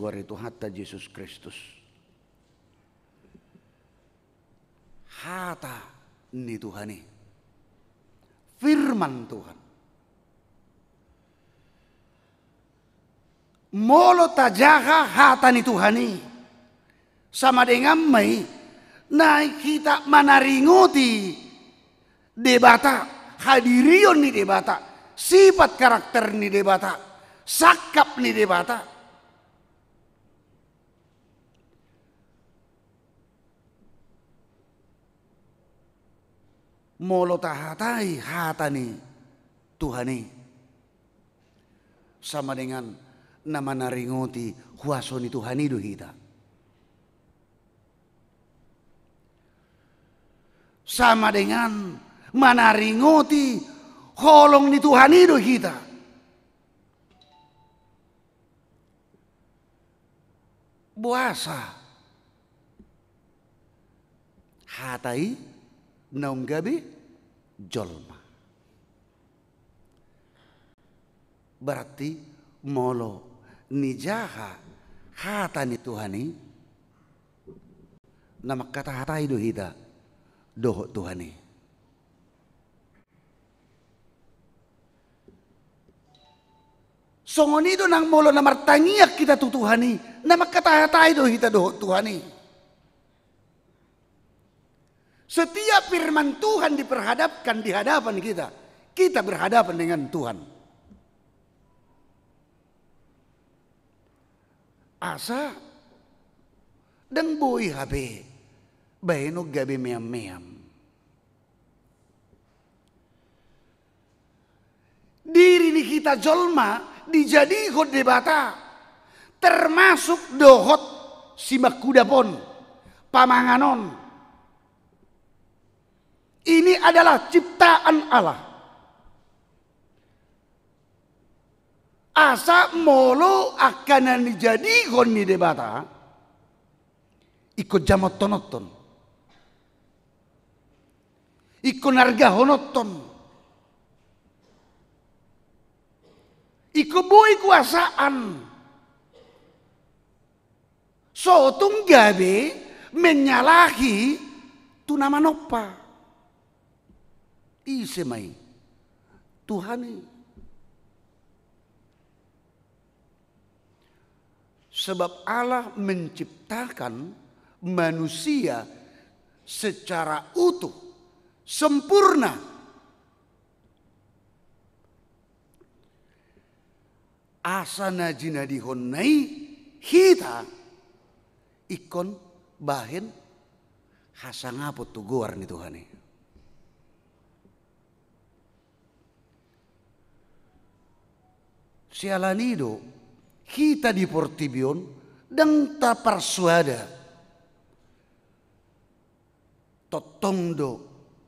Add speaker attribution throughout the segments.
Speaker 1: luar itu hatta Yesus Kristus. Hata ni Tuhani. Firman Tuhan. Molo tajaha hata ni Tuhani. Sama dengan mai na kita manaringoti debata, hadirion ni debata, sifat karakter ni debata, sakap ni debata. Molo tahatai hatani Tuhani sama dengan nama naringoti huasoni Tuhani do kita. Sama dengan manaringoti holong ni Tuhani do kita. Buasa hatai naum gabi jolma. Berarti molo nijaha hata ni Tuhani nama kata hatai do hita doh Tuhani. Songoni do nang molo namar tangiak kita tu Tuhani nama kata hatai do hita doh Tuhani. Setiap firman Tuhan diperhadapkan di hadapan kita, kita berhadapan dengan Tuhan. Asa dan boy habe baino gabe meam. Diri ni kita jolma dijadikan debata, termasuk dohot simak kuda pon, pamanganon. Ini adalah ciptaan Allah. Asa molo akan dijadikan ni debata, ikut jamot tonoton, ikut narga honoton, ikut boy kuasaan. So tunggabe menyalahi tu nama nopa. Isemai Tuhani. Sebab Allah menciptakan manusia secara utuh, sempurna. Asana jina dihonai kita ikon bahen hasangapot tuguar ni Tuhani. Sialanido kita di Portibion dan tak persuada totondo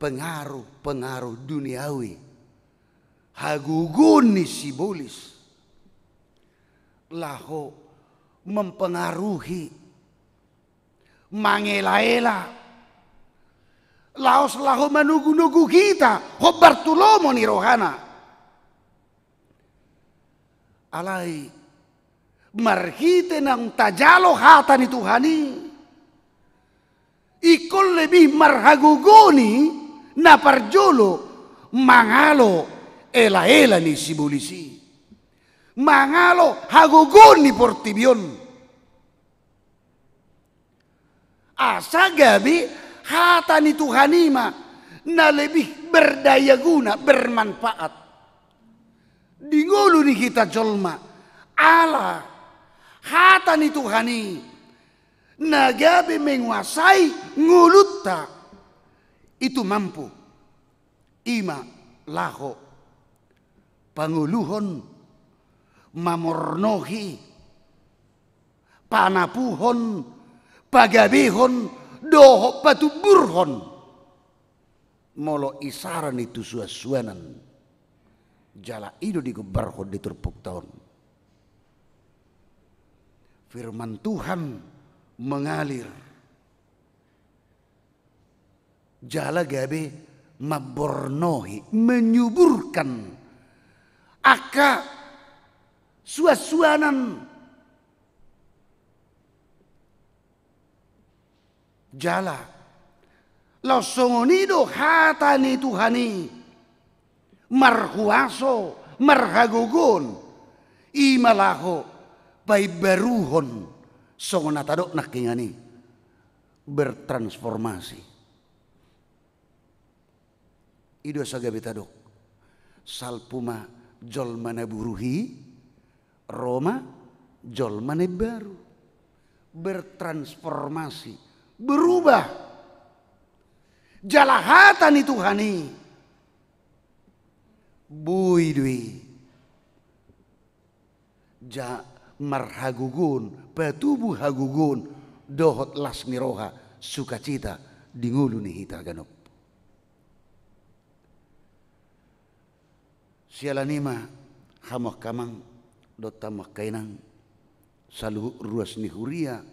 Speaker 1: pengaruh duniawi haguguni sibolis laho mempengaruhi mangela-ela laos laho manugu-nugu kita hobartulomo ni rohana. Alai marhite nang tajalo hata ni Tuhani ikol lebih marhagugoni na parjolo mangalo ela-ela ni sibulisi mangalo hagugoni Portibion asa gabi hata ni Tuhani ma na lebih berdaya guna bermanfaat. Dingulu ni kita jolma Allah hata ni Tuhani nagabe menguasai ngulutta itu mampu ima laho panguluhon mamornohi panapuhon pagabihon doho patuburhon molo isaran itu suasuanan jala itu digebarhon di turpuk tahun. Firman Tuhan mengalir jala gabe mabornohi menyuburkan aka suasuanan jala lo songonido hatani Tuhani marhuaso marhagugun imalaho pai baruhon songonatadok nakingani bertransformasi ido sagabitadok salpuma jolmana buruhi Roma jolmane baru bertransformasi berubah jalahatan itu Tuhani buidwi ja marhagugun patubuh hagugun dohot lasmiroha sukacita dingulu nih hita ganop sialanima hamak kamang dota makainang salu ruas ni huria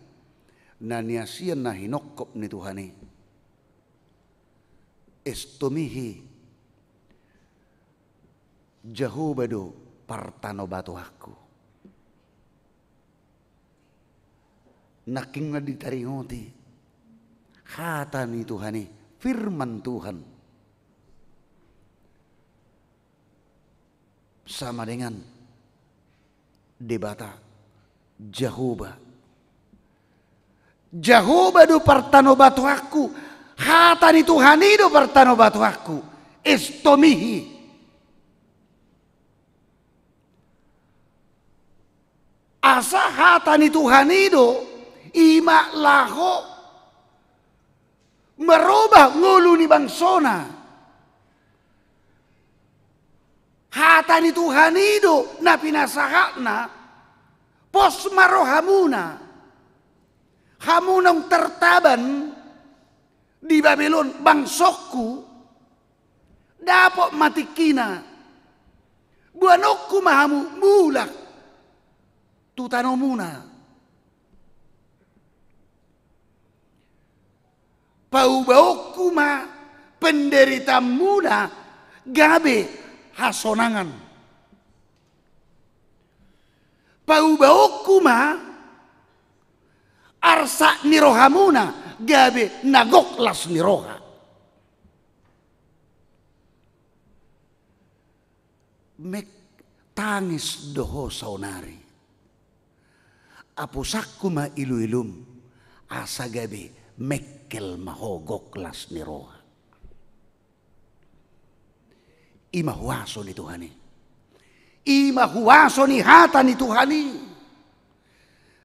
Speaker 1: naniasian na hinokop ni Tuhani estomihi jahubado partano batu aku naking na ditaringoti hata ni Tuhani firman Tuhan sama dengan debata Jehovah do partano batu aku hata ni Tuhani do partano batu aku estomihi asa hata ni Tuhani do ima laho merubah ngulu ni bangsona hata ni Tuhani do na pinasahakna pos marohamuna hamunang tertaban di Babylon bangsokku dapok matikina buanokku mahamu mulak tutanomuna paubauku ma penderita muda gabe hasonangan paubauku ma arsa nirohamuna gabe nagoklas niroha mek tangis doho saunari apusakku ma ilu-ilum asa gabe mekkel mahogoklas niroha imahuaso ni Tuhani imahuaso ni hata ni Tuhani